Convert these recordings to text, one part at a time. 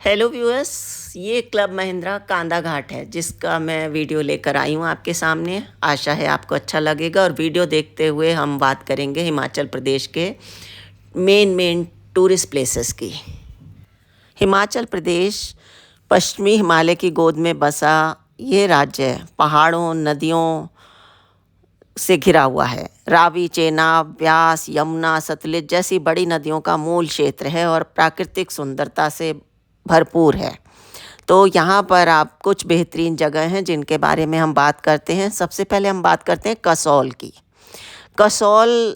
Hello viewers, ये club Mahindra कांदा घाट है जिसका मैं वीडियो लेकर आई हूँ आपके सामने। आशा है आपको अच्छा लगेगा और वीडियो देखते हुए हम बात करेंगे हिमाचल प्रदेश के मेन टूरिस्ट प्लेसेस की। हिमाचल प्रदेश पश्चिमी हिमालय की गोद में बसा ये राज्य पहाड़ों, नदियों से घिरा हुआ है। रावी, चेनाब, ब्यास, यमुना, सतलुज जैसी बड़ी नदियों का मूल क्षेत्र है और प्राकृतिक सुंदरता से भरपूर है। तो यहाँ पर आप कुछ बेहतरीन जगह हैं जिनके बारे में हम बात करते हैं। सबसे पहले हम बात करते हैं कसौल की। कसौल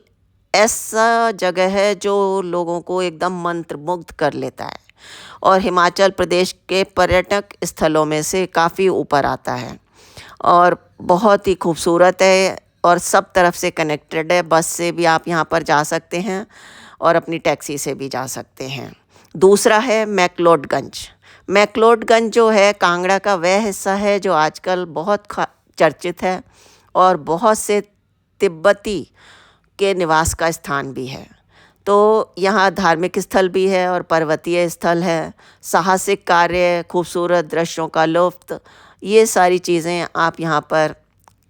ऐसा जगह है जो लोगों को एकदम मंत्रमुग्ध कर लेता है और हिमाचल प्रदेश के पर्यटक स्थलों में से काफ़ी ऊपर आता है और बहुत ही खूबसूरत है और सब तरफ से कनेक्टेड है। बस से भी आप यहाँ पर जा सकते हैं और अपनी टैक्सी से भी जा सकते हैं। दूसरा है मैक्लोडगंज। मैक्लोडगंज जो है कांगड़ा का वह हिस्सा है जो आजकल बहुत चर्चित है और बहुत से तिब्बती के निवास का स्थान भी है। तो यहाँ धार्मिक स्थल भी है और पर्वतीय स्थल है। साहसिक कार्य, खूबसूरत दृश्यों का लुत्फ़, ये सारी चीज़ें आप यहाँ पर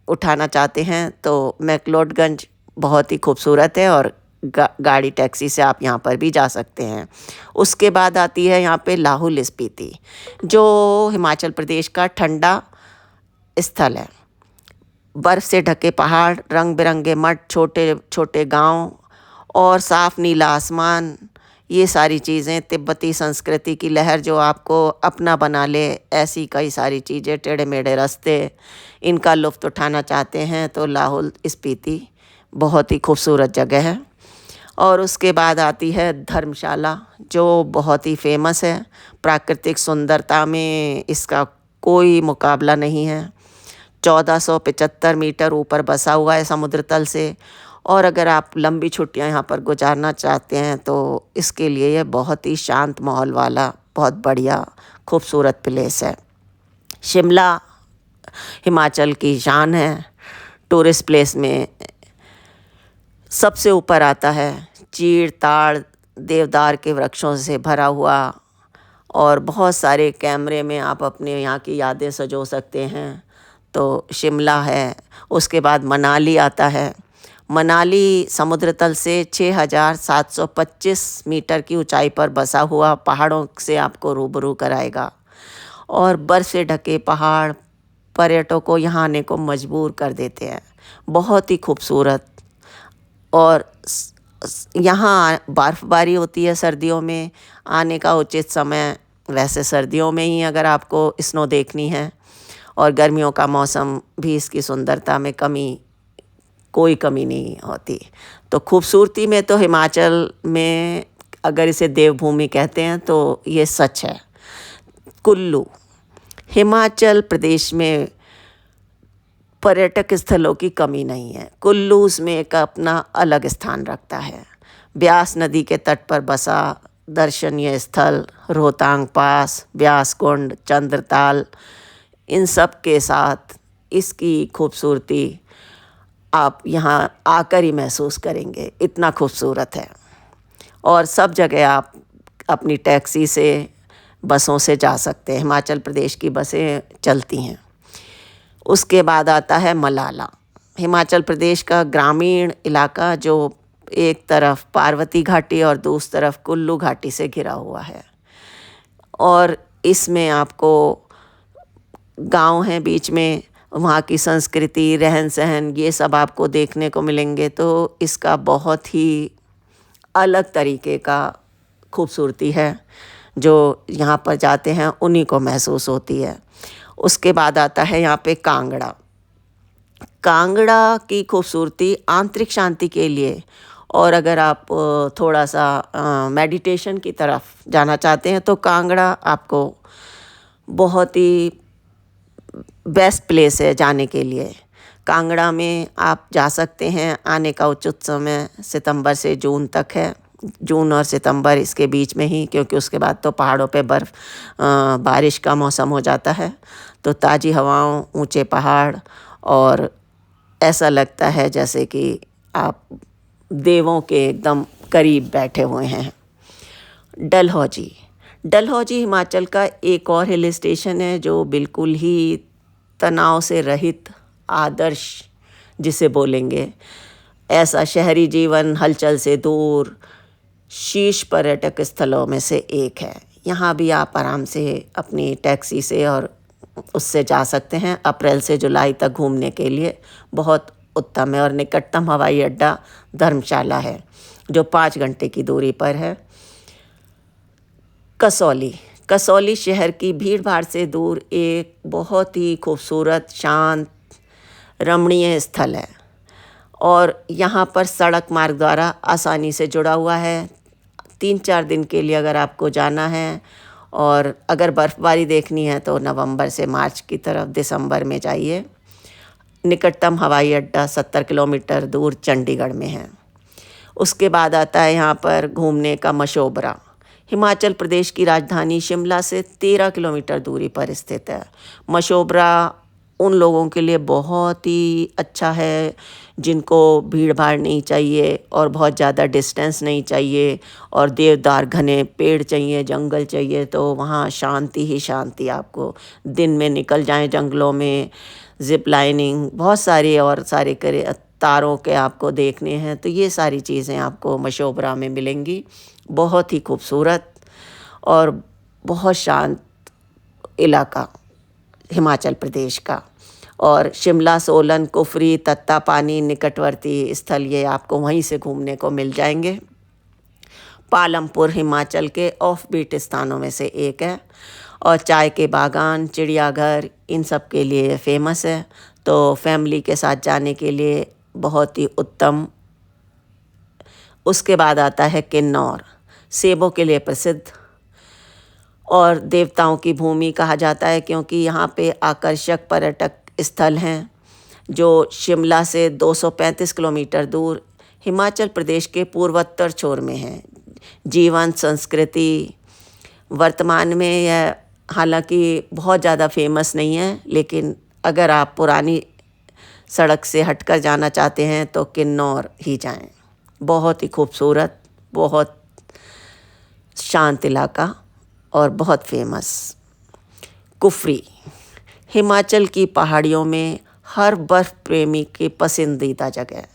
उठाना चाहते हैं तो मैक्लोडगंज बहुत ही खूबसूरत है और गाड़ी टैक्सी से आप यहाँ पर भी जा सकते हैं। उसके बाद आती है यहाँ पे लाहौल स्पीति जो हिमाचल प्रदेश का ठंडा स्थल है। बर्फ़ से ढके पहाड़, रंग बिरंगे मठ, छोटे छोटे गांव और साफ़ नीला आसमान, ये सारी चीज़ें तिब्बती संस्कृति की लहर जो आपको अपना बना ले, ऐसी कई सारी चीज़ें, टेढ़े मेढ़े रास्ते, इनका लुत्फ़ उठाना चाहते हैं तो लाहौल स्पीति बहुत ही खूबसूरत जगह है। और उसके बाद आती है धर्मशाला जो बहुत ही फेमस है। प्राकृतिक सुंदरता में इसका कोई मुकाबला नहीं है। 1475 मीटर ऊपर बसा हुआ है समुद्र तल से और अगर आप लंबी छुट्टियां यहाँ पर गुजारना चाहते हैं तो इसके लिए ये बहुत ही शांत माहौल वाला बहुत बढ़िया खूबसूरत प्लेस है। शिमला हिमाचल की शान है। टूरिस्ट प्लेस में सबसे ऊपर आता है। चीड़, ताड़, देवदार के वृक्षों से भरा हुआ और बहुत सारे कैमरे में आप अपने यहाँ की यादें सजो सकते हैं तो शिमला है। उसके बाद मनाली आता है। मनाली समुद्र तल से 6725 मीटर की ऊंचाई पर बसा हुआ पहाड़ों से आपको रूबरू कराएगा और बर्फ़ से ढके पहाड़ पर्यटकों को यहाँ आने को मजबूर कर देते हैं। बहुत ही खूबसूरत। और यहाँ बर्फ़बारी होती है सर्दियों में। आने का उचित समय वैसे सर्दियों में ही अगर आपको स्नो देखनी है और गर्मियों का मौसम भी इसकी सुंदरता में कोई कमी नहीं होती। तो खूबसूरती में तो हिमाचल में अगर इसे देवभूमि कहते हैं तो ये सच है। कुल्लू हिमाचल प्रदेश में पर्यटक स्थलों की कमी नहीं है। कुल्लू उसमें एक अपना अलग स्थान रखता है। ब्यास नदी के तट पर बसा दर्शनीय स्थल, रोहतांग पास, ब्यास कुंड, चंद्रताल, इन सब के साथ इसकी खूबसूरती आप यहाँ आकर ही महसूस करेंगे, इतना खूबसूरत है। और सब जगह आप अपनी टैक्सी से, बसों से जा सकते हैं। हिमाचल प्रदेश की बसें चलती हैं। उसके बाद आता है मलाला। हिमाचल प्रदेश का ग्रामीण इलाका जो एक तरफ पार्वती घाटी और दूसरी तरफ कुल्लू घाटी से घिरा हुआ है और इसमें आपको गांव हैं बीच में, वहाँ की संस्कृति, रहन सहन, ये सब आपको देखने को मिलेंगे। तो इसका बहुत ही अलग तरीके का खूबसूरती है जो यहाँ पर जाते हैं उन्हीं को महसूस होती है। उसके बाद आता है यहाँ पे कांगड़ा। कांगड़ा की खूबसूरती आंतरिक शांति के लिए और अगर आप थोड़ा सा मेडिटेशन की तरफ जाना चाहते हैं तो कांगड़ा आपको बहुत ही बेस्ट प्लेस है जाने के लिए। कांगड़ा में आप जा सकते हैं। आने का उचित समय सितंबर से जून तक है। जून और सितंबर इसके बीच में ही, क्योंकि उसके बाद तो पहाड़ों पे बारिश का मौसम हो जाता है। तो ताज़ी हवाओं, ऊंचे पहाड़ और ऐसा लगता है जैसे कि आप देवों के एकदम करीब बैठे हुए हैं। डलहौजी डलहौजी हिमाचल का एक और हिल स्टेशन है जो बिल्कुल ही तनाव से रहित आदर्श जिसे बोलेंगे, ऐसा शहरी जीवन हलचल से दूर शीर्ष पर्यटक स्थलों में से एक है। यहाँ भी आप आराम से अपनी टैक्सी से और उससे जा सकते हैं। अप्रैल से जुलाई तक घूमने के लिए बहुत उत्तम है। और निकटतम हवाई अड्डा धर्मशाला है जो 5 घंटे की दूरी पर है। कसौली, कसौली शहर की भीड़ भाड़ से दूर एक बहुत ही खूबसूरत, शांत, रमणीय स्थल है और यहाँ पर सड़क मार्ग द्वारा आसानी से जुड़ा हुआ है। 3-4 दिन के लिए अगर आपको जाना है और अगर बर्फ़बारी देखनी है तो नवंबर से मार्च की तरफ, दिसंबर में जाइए। निकटतम हवाई अड्डा 70 किलोमीटर दूर चंडीगढ़ में है। उसके बाद आता है यहाँ पर घूमने का मशोबरा। हिमाचल प्रदेश की राजधानी शिमला से 13 किलोमीटर दूरी पर स्थित है। मशोबरा उन लोगों के लिए बहुत ही अच्छा है जिनको भीड़ भाड़ नहीं चाहिए और बहुत ज़्यादा डिस्टेंस नहीं चाहिए और देवदार घने पेड़ चाहिए, जंगल चाहिए, तो वहाँ शांति ही शांति। आपको दिन में निकल जाएं जंगलों में, जिप लाइनिंग, बहुत सारी और सारे करे तारों के आपको देखने हैं, तो ये सारी चीज़ें आपको मशोबरा में मिलेंगी। बहुत ही खूबसूरत और बहुत शांत इलाका हिमाचल प्रदेश का। और शिमला, सोलन, कुफरी, तत्तापानी निकटवर्ती स्थल ये आपको वहीं से घूमने को मिल जाएंगे। पालमपुर हिमाचल के ऑफ बीट स्थानों में से एक है और चाय के बागान, चिड़ियाघर, इन सब के लिए फेमस है। तो फैमिली के साथ जाने के लिए बहुत ही उत्तम। उसके बाद आता है किन्नौर, सेबों के लिए प्रसिद्ध और देवताओं की भूमि कहा जाता है क्योंकि यहाँ पे आकर्षक पर्यटक स्थल हैं जो शिमला से 235 किलोमीटर दूर हिमाचल प्रदेश के पूर्वोत्तर छोर में हैं। जीवंत संस्कृति, वर्तमान में यह हालांकि बहुत ज़्यादा फेमस नहीं है, लेकिन अगर आप पुरानी सड़क से हटकर जाना चाहते हैं तो किन्नौर ही जाएं। बहुत ही खूबसूरत, बहुत शांत इलाका और बहुत फेमस। कुफरी, हिमाचल की पहाड़ियों में हर बर्फ़ प्रेमी की पसंदीदा जगह है।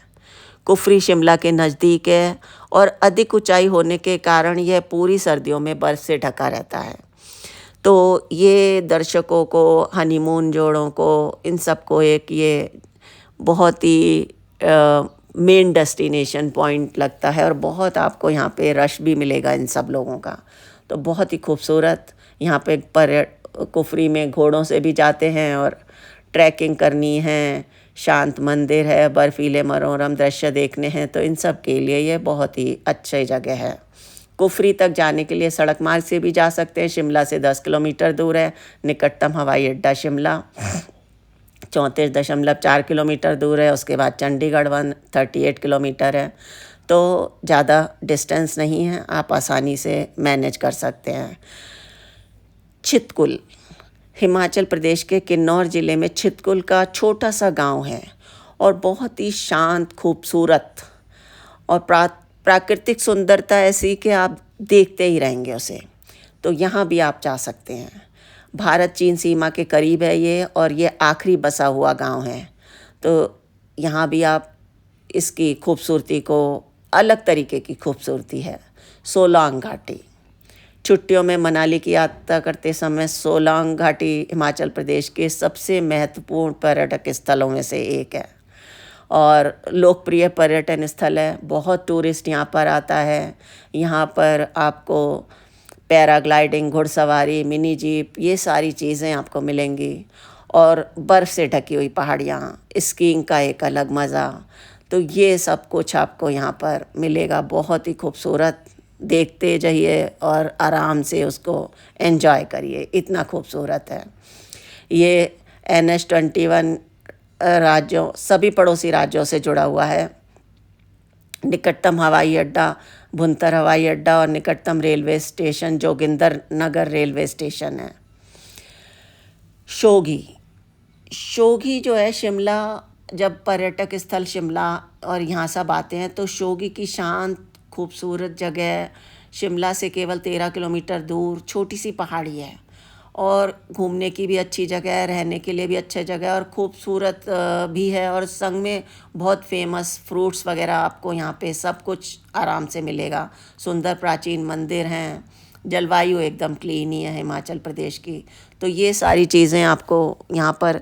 कुफरी शिमला के नज़दीक है और अधिक ऊंचाई होने के कारण यह पूरी सर्दियों में बर्फ़ से ढका रहता है। तो ये दर्शकों को, हनीमून जोड़ों को, इन सब को एक ये बहुत ही मेन डेस्टिनेशन पॉइंट लगता है और बहुत आपको यहाँ पे रश भी मिलेगा इन सब लोगों का। तो बहुत ही खूबसूरत यहाँ पे कुफरी में घोड़ों से भी जाते हैं और ट्रैकिंग करनी है, शांत मंदिर है, बर्फीले मनोरम दृश्य देखने हैं, तो इन सब के लिए ये बहुत ही अच्छी जगह है। कुफरी तक जाने के लिए सड़क मार्ग से भी जा सकते हैं। शिमला से 10 किलोमीटर दूर है। निकटतम हवाई अड्डा शिमला 34.4 किलोमीटर दूर है। उसके बाद चंडीगढ़ 138 किलोमीटर है। तो ज़्यादा डिस्टेंस नहीं है, आप आसानी से मैनेज कर सकते हैं। छितकुल, हिमाचल प्रदेश के किन्नौर ज़िले में छितकुल का छोटा सा गांव है और बहुत ही शांत, खूबसूरत और प्राकृतिक सुंदरता ऐसी कि आप देखते ही रहेंगे उसे। तो यहाँ भी आप जा सकते हैं। भारत चीन सीमा के करीब है ये और ये आखिरी बसा हुआ गांव है। तो यहाँ भी आप इसकी खूबसूरती को, अलग तरीके की खूबसूरती है। सोलांग घाटी, छुट्टियों में मनाली की यात्रा करते समय सोलांग घाटी हिमाचल प्रदेश के सबसे महत्वपूर्ण पर्यटक स्थलों में से एक है और लोकप्रिय पर्यटन स्थल है। बहुत टूरिस्ट यहाँ पर आता है। यहाँ पर आपको पैराग्लाइडिंग, घुड़सवारी, मिनी जीप, ये सारी चीज़ें आपको मिलेंगी और बर्फ़ से ढकी हुई पहाड़ियाँ, स्कीइंग का एक अलग मज़ा। तो ये सब कुछ आपको यहाँ पर मिलेगा। बहुत ही खूबसूरत, देखते जाइए और आराम से उसको एंजॉय करिए, इतना खूबसूरत है ये। NH-21 राज्यों, सभी पड़ोसी राज्यों से जुड़ा हुआ है। निकटतम हवाई अड्डा भुंतर हवाई अड्डा और निकटतम रेलवे स्टेशन जोगिंदर नगर रेलवे स्टेशन है। शोघी, शोघी जो है शिमला, जब पर्यटक स्थल शिमला और यहाँ सब आते हैं तो शोघी की शांत खूबसूरत जगह शिमला से केवल 13 किलोमीटर दूर छोटी सी पहाड़ी है और घूमने की भी अच्छी जगह है, रहने के लिए भी अच्छी जगह है और खूबसूरत भी है। और संग में बहुत फेमस फ्रूट्स वगैरह आपको यहाँ पे सब कुछ आराम से मिलेगा। सुंदर प्राचीन मंदिर हैं, जलवायु एकदम क्लीन ही है हिमाचल प्रदेश की। तो ये सारी चीज़ें आपको यहाँ पर।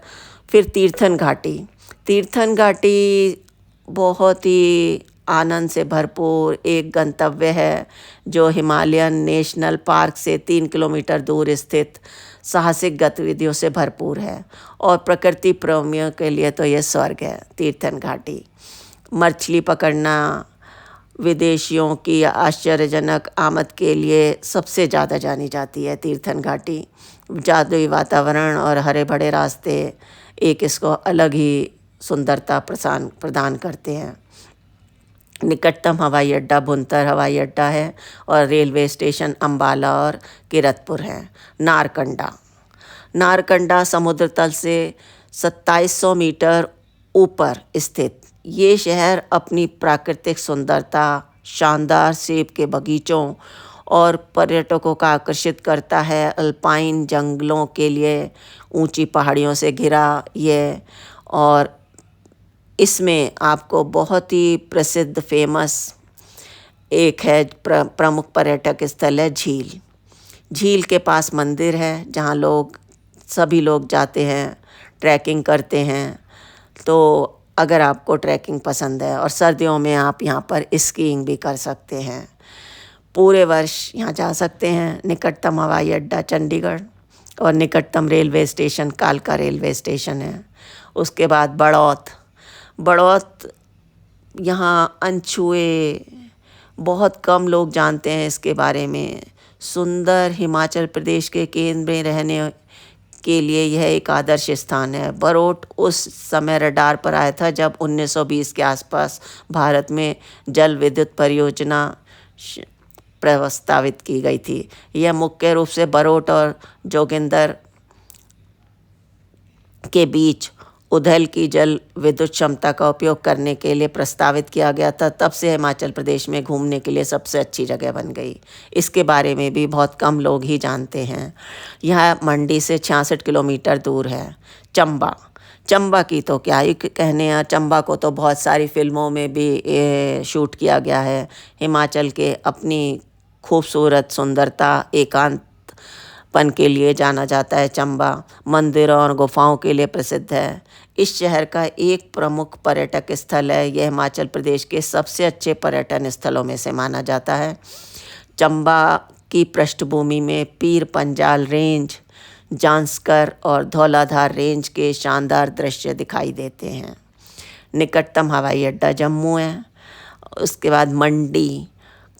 फिर तीर्थन घाटी, तीर्थन घाटी बहुत ही आनंद से भरपूर एक गंतव्य है जो हिमालयन नेशनल पार्क से 3 किलोमीटर दूर स्थित साहसिक गतिविधियों से भरपूर है और प्रकृति प्रेमियों के लिए तो यह स्वर्ग है। तीर्थन घाटी मछली पकड़ना, विदेशियों की आश्चर्यजनक आमद के लिए सबसे ज़्यादा जानी जाती है तीर्थन घाटी। जादुई वातावरण और हरे भरे रास्ते एक इसको अलग ही सुंदरता प्रदान करते हैं। निकटतम हवाई अड्डा भुंतर हवाई अड्डा है और रेलवे स्टेशन अंबाला और किरतपुर है। नारकंडा, नारकंडा समुद्र तल से 2700 मीटर ऊपर स्थित ये शहर अपनी प्राकृतिक सुंदरता, शानदार सेब के बगीचों और पर्यटकों का आकर्षित करता है। अल्पाइन जंगलों के लिए ऊंची पहाड़ियों से घिरा ये, और इसमें आपको बहुत ही प्रसिद्ध फेमस एक है प्रमुख पर्यटक स्थल है झील। झील के पास मंदिर है जहाँ सभी लोग जाते हैं, ट्रैकिंग करते हैं। तो अगर आपको ट्रैकिंग पसंद है और सर्दियों में आप यहाँ पर स्कीइंग भी कर सकते हैं, पूरे वर्ष यहाँ जा सकते हैं। निकटतम हवाई अड्डा चंडीगढ़ और निकटतम रेलवे स्टेशन कालका रेलवे स्टेशन है। उसके बाद बड़ौत यहाँ अनछुए, बहुत कम लोग जानते हैं इसके बारे में। सुंदर हिमाचल प्रदेश के केंद्र में रहने के लिए यह एक आदर्श स्थान है। बड़ौत उस समय रडार पर आया था जब 1920 के आसपास भारत में जल विद्युत परियोजना प्रस्तावित की गई थी। यह मुख्य रूप से बड़ौत और जोगिंदर के बीच उधल की जल विद्युत क्षमता का उपयोग करने के लिए प्रस्तावित किया गया था। तब से हिमाचल प्रदेश में घूमने के लिए सबसे अच्छी जगह बन गई। इसके बारे में भी बहुत कम लोग ही जानते हैं। यह मंडी से 66 किलोमीटर दूर है। चंबा की तो क्या ही कहने हैं, चंबा को तो बहुत सारी फिल्मों में भी शूट किया गया है। हिमाचल के अपनी खूबसूरत सुंदरता, एकांतपन के लिए जाना जाता है। चंबा मंदिरों और गुफाओं के लिए प्रसिद्ध है। इस शहर का एक प्रमुख पर्यटक स्थल है। यह हिमाचल प्रदेश के सबसे अच्छे पर्यटन स्थलों में से माना जाता है। चंबा की पृष्ठभूमि में पीर पंजाल रेंज, जांस्कर और धौलाधार रेंज के शानदार दृश्य दिखाई देते हैं। निकटतम हवाई अड्डा जम्मू है। उसके बाद मंडी,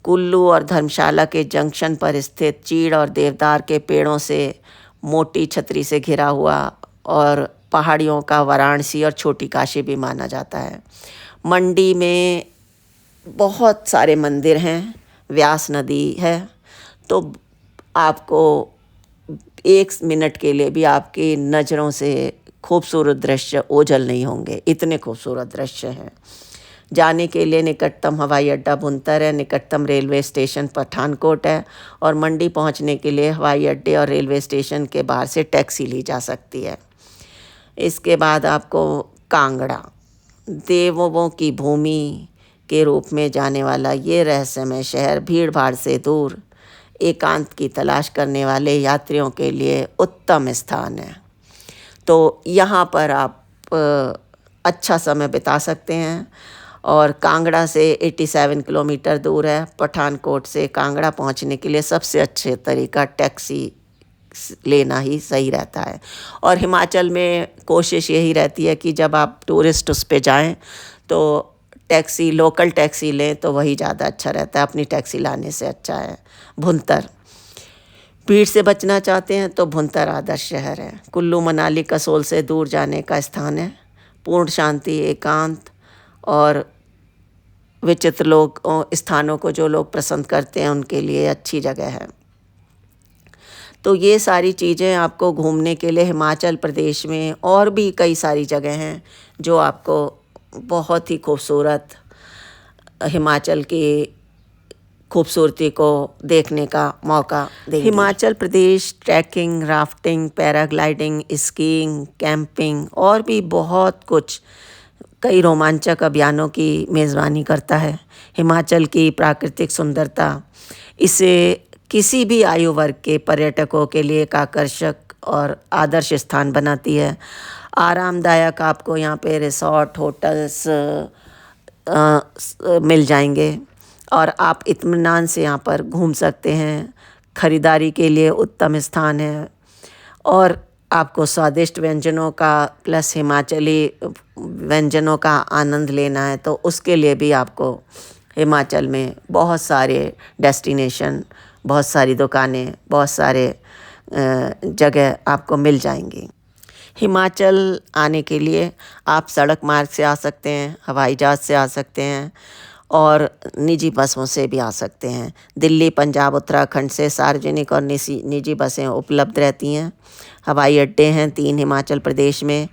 कुल्लू और धर्मशाला के जंक्शन पर स्थित चीड़ और देवदार के पेड़ों से मोटी छतरी से घिरा हुआ और पहाड़ियों का वाराणसी और छोटी काशी भी माना जाता है। मंडी में बहुत सारे मंदिर हैं, व्यास नदी है, तो आपको 1 मिनट के लिए भी आपकी नज़रों से खूबसूरत दृश्य ओझल नहीं होंगे, इतने खूबसूरत दृश्य हैं। जाने के लिए निकटतम हवाई अड्डा भुंतर है, निकटतम रेलवे स्टेशन पठानकोट है और मंडी पहुंचने के लिए हवाई अड्डे और रेलवे स्टेशन के बाहर से टैक्सी ली जा सकती है। इसके बाद आपको कांगड़ा, देवों की भूमि के रूप में जाने वाला ये रहस्यमय शहर भीड़ भाड़ से दूर एकांत की तलाश करने वाले यात्रियों के लिए उत्तम स्थान है। तो यहाँ पर आप अच्छा समय बिता सकते हैं। और कांगड़ा से 87 किलोमीटर दूर है। पठानकोट से कांगड़ा पहुँचने के लिए सबसे अच्छे तरीका टैक्सी लेना ही सही रहता है। और हिमाचल में कोशिश यही रहती है कि जब आप टूरिस्ट उस पे जाएं तो टैक्सी, लोकल टैक्सी लें तो वही ज़्यादा अच्छा रहता है, अपनी टैक्सी लाने से अच्छा है। भुंतर, भीड़ से बचना चाहते हैं तो भुंतर आदर्श शहर है। कुल्लू मनाली कसोल से दूर जाने का स्थान है। पूर्ण शांति, एकांत और विचित्र स्थानों को जो लोग पसंद करते हैं उनके लिए अच्छी जगह है। तो ये सारी चीज़ें आपको घूमने के लिए हिमाचल प्रदेश में और भी कई सारी जगह हैं जो आपको बहुत ही खूबसूरत हिमाचल खूबसूरती को देखने का मौका देंगी। Himachal Pradesh trekking, rafting, paragliding, skiing, camping और भी बहुत कुछ कई रोमांचक अभियानों की मेज़बानी करता है। हिमाचल की प्राकृतिक सुंदरता इसे किसी भी आयु वर्ग के पर्यटकों के लिए एक आकर्षक और आदर्श स्थान बनाती है। आरामदायक आपको यहाँ पे रिसॉर्ट, होटल्स मिल जाएंगे और आप इत्मीनान से यहाँ पर घूम सकते हैं। खरीदारी के लिए उत्तम स्थान है और आपको स्वादिष्ट व्यंजनों का प्लस हिमाचली व्यंजनों का आनंद लेना है तो उसके लिए भी आपको हिमाचल में बहुत सारे डेस्टिनेशन, बहुत सारी दुकानें, बहुत सारे जगह आपको मिल जाएंगी। हिमाचल आने के लिए आप सड़क मार्ग से आ सकते हैं, हवाई जहाज़ से आ सकते हैं और निजी बसों से भी आ सकते हैं। दिल्ली, पंजाब, उत्तराखंड से सार्वजनिक और निजी बसें उपलब्ध रहती हैं। हवाई अड्डे हैं 3 हिमाचल प्रदेश में,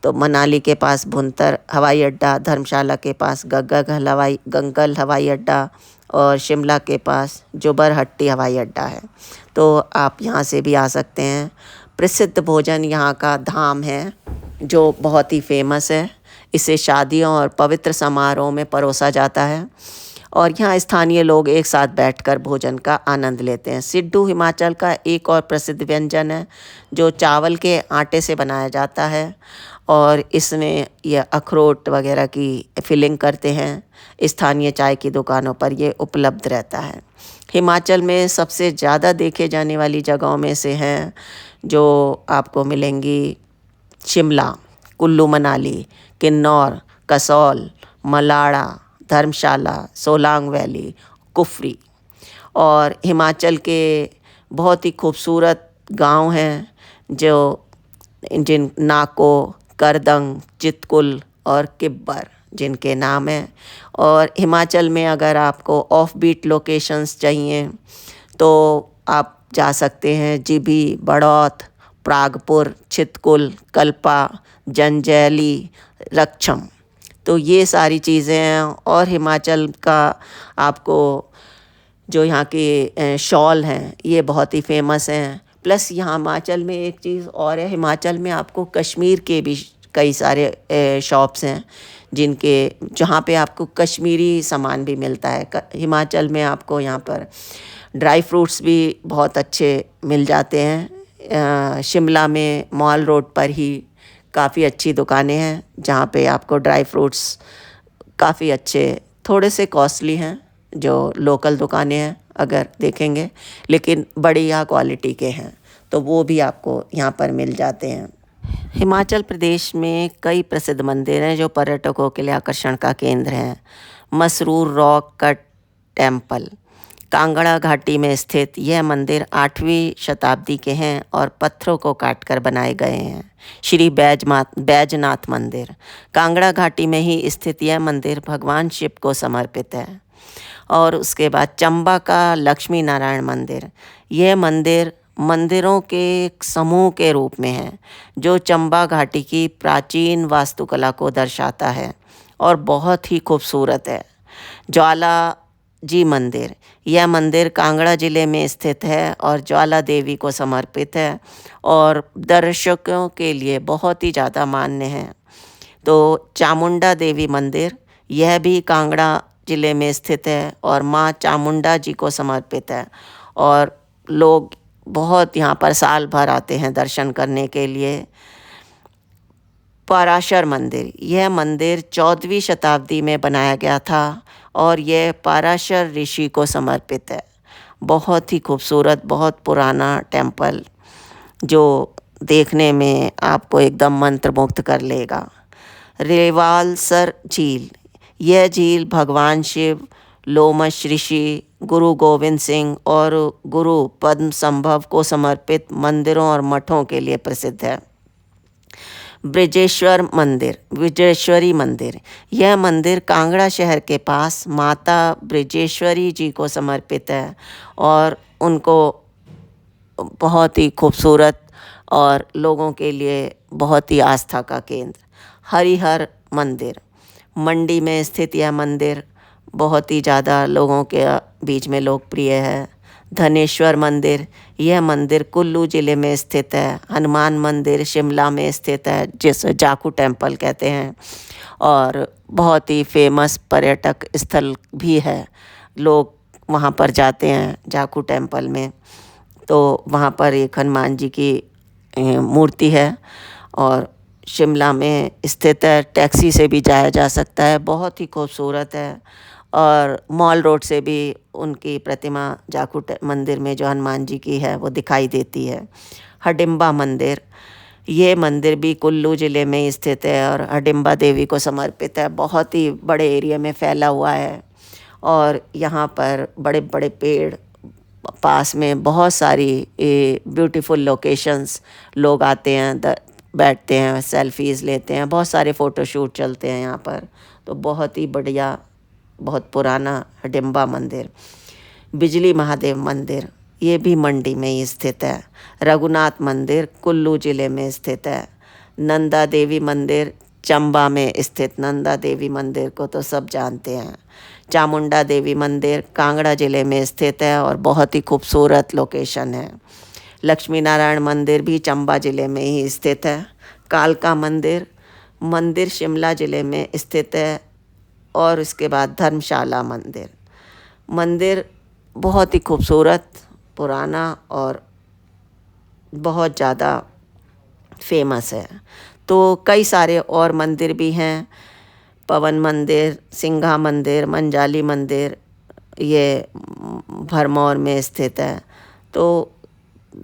तो मनाली के पास भुंतर हवाई अड्डा, धर्मशाला के पास गंगल हवाई अड्डा और शिमला के पास जुब्बड़हट्टी हवाई अड्डा है, तो आप यहाँ से भी आ सकते हैं। प्रसिद्ध भोजन यहाँ का धाम है जो बहुत ही फेमस है। इसे शादियों और पवित्र समारोह में परोसा जाता है और यहाँ स्थानीय लोग एक साथ बैठकर भोजन का आनंद लेते हैं। सिड्डू हिमाचल का एक और प्रसिद्ध व्यंजन है जो चावल के आटे से बनाया जाता है और इसमें यह अखरोट वगैरह की फिलिंग करते हैं। स्थानीय चाय की दुकानों पर ये उपलब्ध रहता है। हिमाचल में सबसे ज़्यादा देखे जाने वाली जगहों में से हैं जो आपको मिलेंगी शिमला, कुल्लू मनाली, किन्नौर, कसौल, मलाड़ा, धर्मशाला, सोलांग वैली, कुफरी। और हिमाचल के बहुत ही खूबसूरत गांव हैं जिन नाको, करदंग, चितकुल और किब्बर जिनके नाम हैं। और हिमाचल में अगर आपको ऑफ बीट लोकेशंस चाहिए तो आप जा सकते हैं जीभी, बड़ौत, प्रागपुर, चितकुल, कल्पा, जंजैली, रक्षम। तो ये सारी चीज़ें हैं और हिमाचल का आपको जो यहाँ के शॉल हैं ये बहुत ही फेमस हैं। प्लस यहाँ हिमाचल में एक चीज़ और है, हिमाचल में आपको कश्मीर के भी कई सारे शॉप्स हैं जहाँ पे आपको कश्मीरी सामान भी मिलता है। हिमाचल में आपको यहाँ पर ड्राई फ्रूट्स भी बहुत अच्छे मिल जाते हैं। शिमला में मॉल रोड पर ही काफ़ी अच्छी दुकानें हैं जहाँ पे आपको ड्राई फ्रूट्स काफ़ी अच्छे, थोड़े से कॉस्टली हैं जो लोकल दुकानें हैं अगर देखेंगे, लेकिन बढ़िया क्वालिटी के हैं तो वो भी आपको यहाँ पर मिल जाते हैं। हिमाचल प्रदेश में कई प्रसिद्ध मंदिर हैं जो पर्यटकों के लिए आकर्षण का केंद्र हैं। Masroor rock cut temple Kangra घाटी में स्थित यह मंदिर 8वीं शताब्दी के हैं और पत्थरों को काटकर बनाए गए हैं। श्री बैजनाथ मंदिर कांगड़ा घाटी में ही स्थित यह मंदिर भगवान शिव को समर्पित है। और उसके बाद चंबा का लक्ष्मी नारायण मंदिर, यह मंदिर मंदिरों के एक समूह के रूप में है जो चंबा घाटी की प्राचीन वास्तुकला को दर्शाता है और बहुत ही खूबसूरत है। ज्वाला जी मंदिर, यह मंदिर कांगड़ा ज़िले में स्थित है और ज्वाला देवी को समर्पित है और दर्शकों के लिए बहुत ही ज़्यादा मान्य है। तो चामुंडा देवी मंदिर, यह भी कांगड़ा ज़िले में स्थित है और माँ चामुंडा जी को समर्पित है और लोग बहुत यहाँ पर साल भर आते हैं दर्शन करने के लिए। पाराशर मंदिर, यह मंदिर 14वीं शताब्दी में बनाया गया था और यह पाराशर ऋषि को समर्पित है। बहुत ही खूबसूरत, बहुत पुराना टेम्पल जो देखने में आपको एकदम मंत्रमुग्ध कर लेगा। रेवालसर झील, यह झील भगवान शिव, लोमश ऋषि, गुरु गोविंद सिंह और गुरु पद्म संभव को समर्पित मंदिरों और मठों के लिए प्रसिद्ध है। ब्रिजेश्वरी मंदिर, यह मंदिर कांगड़ा शहर के पास माता ब्रिजेश्वरी जी को समर्पित है और उनको बहुत ही खूबसूरत और लोगों के लिए बहुत ही आस्था का केंद्र। हरिहर मंदिर, मंडी में स्थित यह मंदिर बहुत ही ज़्यादा लोगों के बीच में लोकप्रिय है। धनेश्वर मंदिर, यह मंदिर कुल्लू ज़िले में स्थित है। हनुमान मंदिर शिमला में स्थित है, जिसे जाखू टेम्पल कहते हैं, और बहुत ही फेमस पर्यटक स्थल भी है। लोग वहाँ पर जाते हैं जाखू टेम्पल में। तो वहाँ पर एक हनुमान जी की मूर्ति है और शिमला में स्थित है। टैक्सी से भी जाया जा सकता है, बहुत ही खूबसूरत है। और मॉल रोड से भी उनकी प्रतिमा जाखू मंदिर में जो हनुमान जी की है वो दिखाई देती है। हडिम्बा मंदिर, ये मंदिर भी कुल्लू ज़िले में ही स्थित है और हडिम्बा देवी को समर्पित है। बहुत ही बड़े एरिया में फैला हुआ है और यहाँ पर बड़े बड़े पेड़, पास में बहुत सारी ब्यूटीफुल लोकेशंस, लोग आते हैं, बैठते हैं, सेल्फीज़ लेते हैं, बहुत सारे फ़ोटोशूट चलते हैं यहाँ पर। तो बहुत ही बढ़िया, बहुत पुराना हडिम्बा मंदिर। बिजली महादेव मंदिर, ये भी मंडी में ही स्थित है। रघुनाथ मंदिर कुल्लू ज़िले में स्थित है। नंदा देवी मंदिर चंबा में स्थित, नंदा देवी मंदिर को तो सब जानते हैं। चामुंडा देवी मंदिर कांगड़ा ज़िले में स्थित है और बहुत ही खूबसूरत लोकेशन है। लक्ष्मी नारायण मंदिर भी चंबा ज़िले में ही स्थित है। कालका मंदिर, मंदिर शिमला ज़िले में स्थित है। और इसके बाद धर्मशाला मंदिर, मंदिर बहुत ही खूबसूरत, पुराना और बहुत ज़्यादा फेमस है। तो कई सारे और मंदिर भी हैं, पवन मंदिर, सिंघा मंदिर, मंजाली मंदिर, ये भरमौर में स्थित है। तो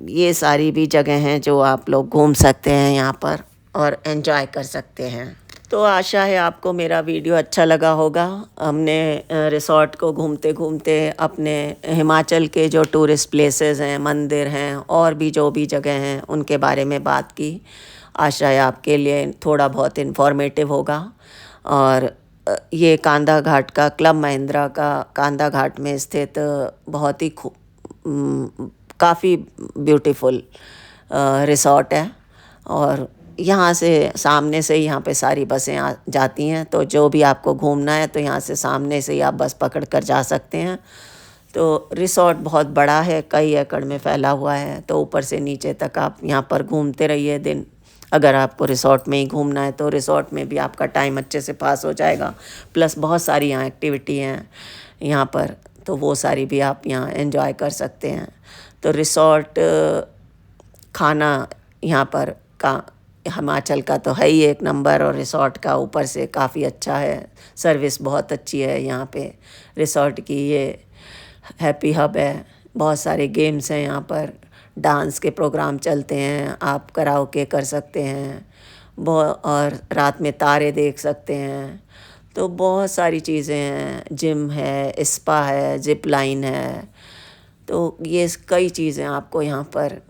ये सारी भी जगह हैं जो आप लोग घूम सकते हैं यहाँ पर और एंजॉय कर सकते हैं। तो आशा है आपको मेरा वीडियो अच्छा लगा होगा। हमने रिसॉर्ट को घूमते घूमते अपने हिमाचल के जो टूरिस्ट प्लेसेस हैं, मंदिर हैं और भी जो भी जगह हैं उनके बारे में बात की। आशा है आपके लिए थोड़ा बहुत इन्फॉर्मेटिव होगा। और ये कांदा घाट का, क्लब महिंद्रा का कांदा घाट में स्थित बहुत ही काफ़ी ब्यूटीफुल रिसॉर्ट है। और यहाँ से सामने से ही यहाँ पे सारी बसें जाती हैं, तो जो भी आपको घूमना है तो यहाँ से सामने से ही आप बस पकड़ कर जा सकते हैं। तो रिसॉर्ट बहुत बड़ा है, कई एकड़ में फैला हुआ है, तो ऊपर से नीचे तक आप यहाँ पर घूमते रहिए दिन। अगर आपको रिसॉर्ट में ही घूमना है तो रिसॉर्ट में भी आपका टाइम अच्छे से पास हो जाएगा। प्लस बहुत सारी यहाँ एक्टिविटी हैं यहाँ पर, तो वो सारी भी आप यहाँ एंजॉय कर सकते हैं। तो रिसॉर्ट, खाना यहाँ पर का हिमाचल का तो है ही एक नंबर, और रिसॉर्ट का ऊपर से काफ़ी अच्छा है, सर्विस बहुत अच्छी है यहाँ पे रिसॉर्ट की। ये हैप्पी हब है, बहुत सारे गेम्स हैं यहाँ पर, डांस के प्रोग्राम चलते हैं, आप कराओके कर सकते हैं, और रात में तारे देख सकते हैं। तो बहुत सारी चीज़ें हैं, जिम है, स्पा है, जिप लाइन है। तो ये कई चीज़ें आपको यहाँ पर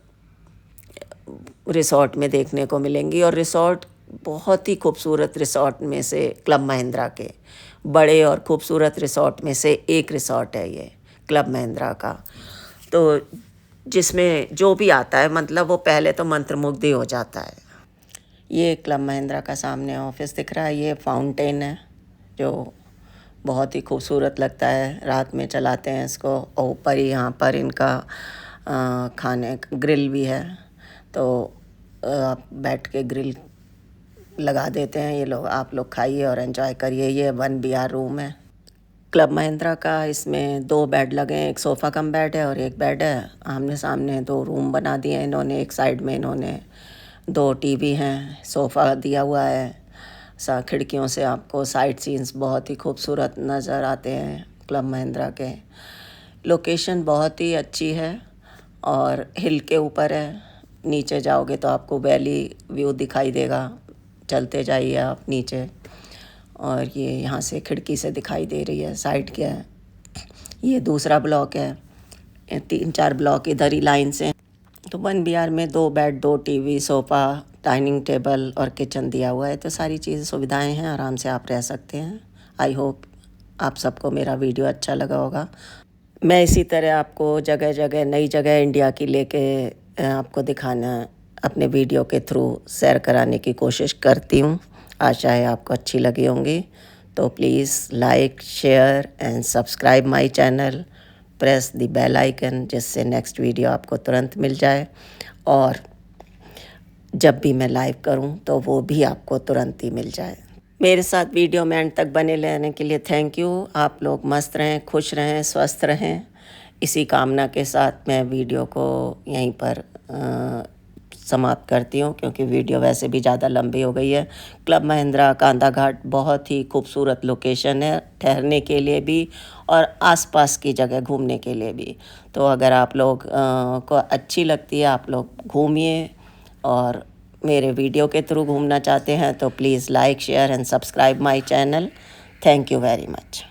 रिसॉर्ट में देखने को मिलेंगी। और रिसॉर्ट बहुत ही खूबसूरत रिसॉर्ट में से, क्लब महिंद्रा के बड़े और खूबसूरत रिसॉर्ट में से एक रिसॉर्ट है ये क्लब महिंद्रा का। तो जिसमें जो भी आता है, मतलब वो पहले तो मंत्रमुग्ध हो जाता है। ये क्लब महिंद्रा का सामने ऑफिस दिख रहा है, ये फाउंटेन है जो बहुत ही खूबसूरत लगता है, रात में चलाते हैं इसको। और ऊपर ही यहाँ पर इनका खाने ग्रिल भी है, तो आप बैठ के ग्रिल लगा देते हैं ये लोग, आप लोग खाइए और एंजॉय करिए। ये 1 BR रूम है क्लब महिंद्रा का। इसमें 2 बेड लगे हैं, एक सोफ़ा कम बेड है और एक बेड है। आमने सामने 2 रूम बना दिए हैं इन्होंने। एक साइड में इन्होंने 2 टीवी हैं, सोफ़ा दिया हुआ है। खिड़कियों से आपको साइड सीन्स बहुत ही खूबसूरत नज़र आते हैं क्लब महिंद्रा के। लोकेशन बहुत ही अच्छी है और हिल के ऊपर है। नीचे जाओगे तो आपको वैली व्यू दिखाई देगा, चलते जाइए आप नीचे। और ये यहाँ से खिड़की से दिखाई दे रही है, साइड क्या है। ये दूसरा ब्लॉक है, 3-4 ब्लॉक इधर ही लाइन से। तो 1 BR में 2 bed, 2 TV, sofa, dining table और किचन दिया हुआ है। तो सारी चीज़ सुविधाएं हैं, आराम से आप रह सकते हैं। आई होप आप सबको मेरा वीडियो अच्छा लगा होगा। मैं इसी तरह आपको जगह जगह, नई जगह इंडिया की लेके आपको दिखाना, अपने वीडियो के थ्रू शेयर कराने की कोशिश करती हूँ। आशा है आपको अच्छी लगी होंगी। तो please like, share and subscribe my channel, press the bell icon, जिससे नेक्स्ट वीडियो आपको तुरंत मिल जाए, और जब भी मैं लाइव करूं तो वो भी आपको तुरंत ही मिल जाए। मेरे साथ वीडियो में एंड तक बने रहने के लिए थैंक यू। आप लोग मस्त रहें, खुश रहें, स्वस्थ रहें। इसी कामना के साथ मैं वीडियो को यहीं पर समाप्त करती हूँ, क्योंकि वीडियो वैसे भी ज़्यादा लंबी हो गई है। क्लब महिंद्रा कांदा घाट बहुत ही खूबसूरत लोकेशन है, ठहरने के लिए भी और आसपास की जगह घूमने के लिए भी। तो अगर आप लोग को अच्छी लगती है, आप लोग घूमिए, और मेरे वीडियो के थ्रू घूमना चाहते हैं तो please like, share and subscribe my channel. Thank you very much.